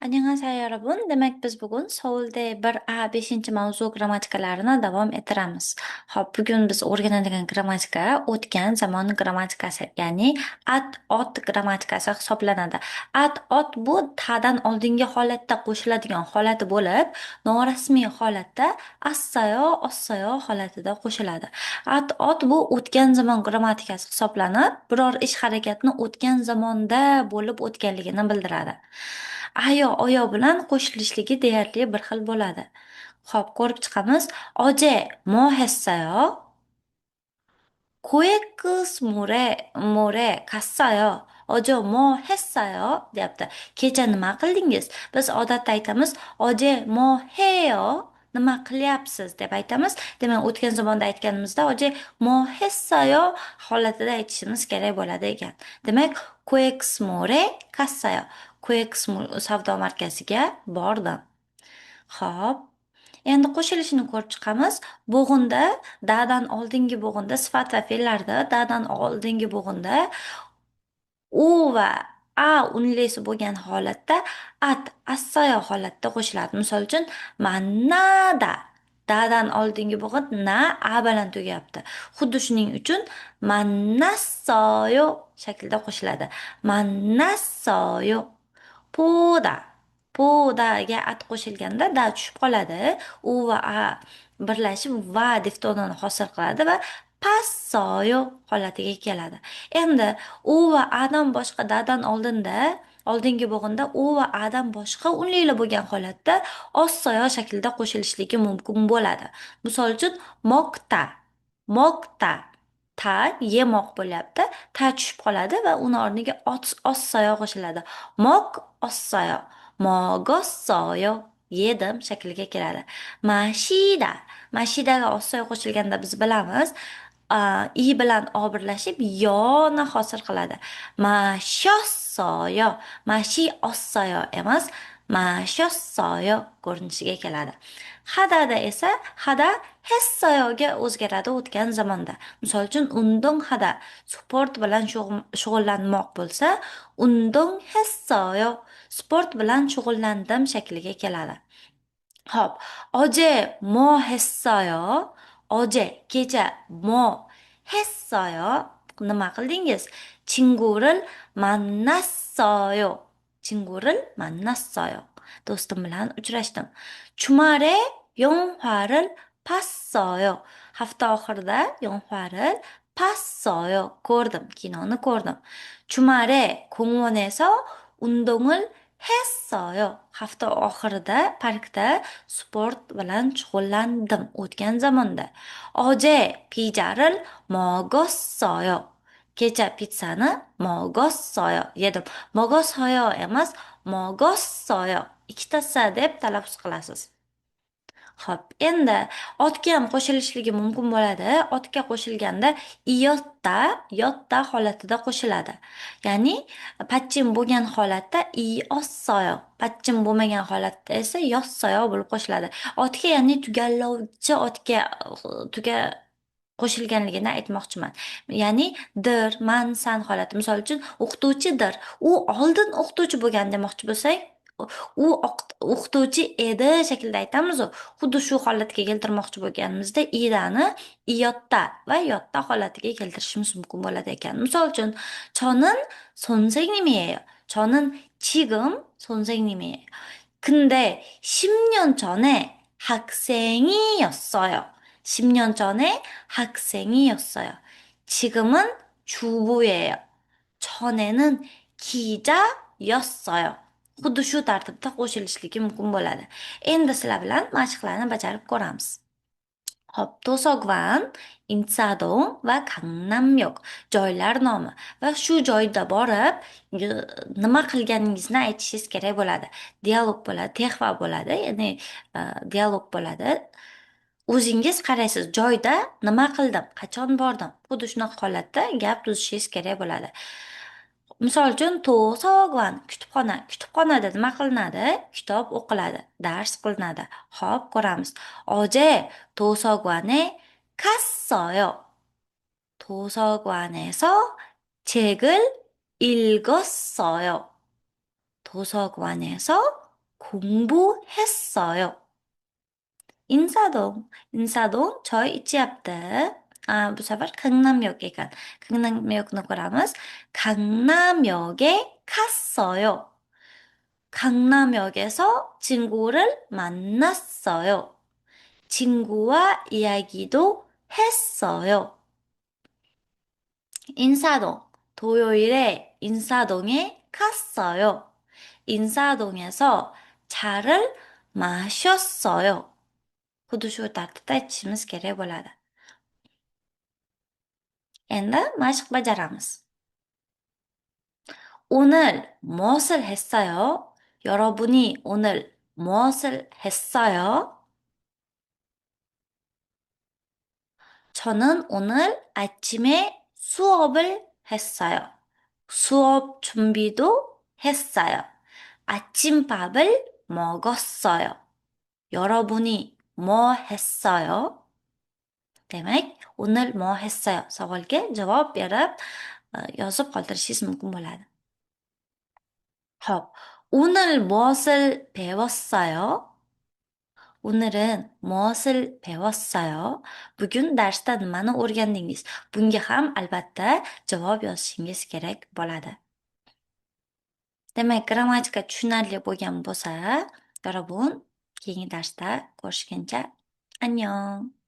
Annyeonghaseyo 여러분. Demak, biz bugun Seoulda 1A 5-mavzu grammatikalarini davom ettiramiz. Hop, bugun biz o'rganadigan grammatika o'tgan zamon grammatikasi, ya'ni at-ot grammatikasi hisoblanadi. At-ot bu ta'dan oldingi holatda qo'shiladigan holati bo'lib, norasmiy holatda assayo, ossayo holatida qo'shiladi. At-ot bu o'tgan zamon grammatikasi hisoblanib, biror ish harakatni o'tgan zamonda bo'lib o'tganligini bildiradi. Ayo oyo bilan qo'shilishligi deyarli bir xil bo'ladi. Xo'p, ko'rib chiqamiz. Oje mo 했어요. 코엑스 모레 갔어요. 어제 뭐 했어요? deyapti. Kecha nima qildingiz? Biz odatda aytamiz, oje mo 해요. Nima qilyapsiz deb aytamiz. Demak, o'tgan zamonda aytganimizda oje mo 했어요 holatida aytishimiz kerak bo'ladi ekan. Demak, 코엑스 모레 갔어요. 코엑스 savdo markaziga bordim. Xo'p. Endi qo'shilishini ko'rib chiqamiz. Bo'g'inda, dadan oldingi bo'g'inda sifat va fe'llarda dadan oldingi bo'g'inda u va a unlisi bo'lgan holatda assayo holatda qo'shiladi. Misol uchun, mannada dadan oldingi bo'g'in na a bilan tugayapti. Xuddi shuning uchun mannassoyo shaklida qo'shiladi. Mannassoyo. Poda. Podaga at qo'shilganda da tushib qoladi. U va a birlashib va diftonini hosil qiladi va passoyo holatiga keladi. Endi u va adan boshqa dadan oldingi bo'g'inda u va adan boshqa unlilar bo'lgan holatda ossoyo shaklida qo'shilishligi mumkin bo'ladi. Misol uchun moqta ta yemoq bo'lyapti. Ta tushib qoladi va uni o'rniga ossoyo qo'shiladi. Moq ossoyo, mogossoyo yedim shakliga keladi. Mashidaga ossoyo qo'shilganda biz bilamiz, i bilan o birlashib yoni hosil qiladi. Mashossoyo, mashi ossoyo emas, mashossoyo ko'rinishiga keladi. Hadada esa hada hessoyoga o'zgaradi o'tgan zamonda. Misol uchun, undong hada sport bilan shug'ullanmoq bo'lsa, undong hessoyo sport bilan shug'ullandim shakliga keladi. Hop, oje mo 했어요. Oje kecha mo 했어요. Nima qildingiz? 친구를 만났어요. 친구를 만났어요. Do'stim bilan uchrashdim. 주말에 영화를 봤어요. Hafta oxirida 영화를 봤어요. Ko'rdim, kinoni ko'rdim. 주말에 공원에서 운동을 했어요. Hafta oxirida parkda sport bilan shug'ullandim o'tgan zamonda. Oje pija를 먹었어요. Kecha pizzani 먹었어요 yedim. 먹었어요 emas, 먹었어요. Ikkitasi deb talaffuz qilasiz. Xo'p, endi otga ham qo'shilishligi mumkin bo'ladi. Otga qo'shilganda yotta holatida qo'shiladi. Ya'ni patchim bo'lgan holatda ossoyo, patchim bo'lmagan holatda esa yossoyo bo'lib qo'shiladi. Otga, ya'ni tugallovchi otga qo'shilganligini aytmoqchiman. Ya'ni dir, man, san holati. Misol uchun, o'qituvchidir. U oldin o'qituvchi bo'lgan demoqchi bo'lsak, u o'qituvchi edi shaklida aytamiz. Xuddi shu holatga keltirmoqchi bo'lganimizda idani iyotta va yotta holatiga keltirishimiz mumkin bo'ladi ekan. Misol uchun, 저는 선생님이에요. 저는 지금 선생님이에요. 근데 10년 전에 학생이었어요. 10년 전에 학생이었어요. 지금은 주부예요. 전에는 기자였어요. Xuddi shu tartibda qo'shilishligi mumkin bo'ladi. Endi sizlar bilan mashqlarni bajarib ko'ramiz. Hop, To'sog'van, Insadong va Gangnamyok joylar nomi va shu joyda borib nima qilganingizni aytishingiz kerak bo'ladi. Dialog bo'ladi, texva bo'ladi, ya'ni dialog bo'ladi. O'zingiz qaraysiz, joyda nima qildim, qachon bordim. Xuddi shunaqa holatda gap tuzishingiz kerak bo'ladi. Misol uchun, to'sog'van kutubxona. Kutubxonada nima qilinadi? Kitob o'qiladi, dars qilinadi. Xo'p, ko'ramiz. Oje to'sog'van에 갔어요. 도서관에서 책을 읽었어요. 도서관에서 공부했어요. 인사동 저희 있지 yaptı. Bu sefer 강남역에 간. 강남역ını kuramız. 강남역에 갔어요. 강남역에서 친구를 만났어요. 친구와 이야기도 했어요. 인사동. 토요일에 인사동에 갔어요. 인사동에서 차를 마셨어요. Xuddi tartibda aytishimiz kerak bo'ladi. Endi mashq bajaramiz. 오늘 무엇을 했어요? 여러분이 오늘 무엇을 했어요? 저는 오늘 아침에 수업을 했어요. 수업 준비도 했어요. 아침밥을 먹었어요. 여러분이 뭐 했어요? Demak, 오늘 뭐 했어요? Savolga javob berib, yozib qoldirishingiz mumkin bo'ladi. Xo'p, 오늘 무엇을 배웠어요? 오늘은 무엇을 배웠어요? Bugun darsda nimani o'rgandingiz? Bunga ham albatta javob yozishingiz kerak bo'ladi. Demak, grammatika tushunarli bo'lgan bo'lsa, 여러분, keyingi darsda ko'rishguncha, 안녕.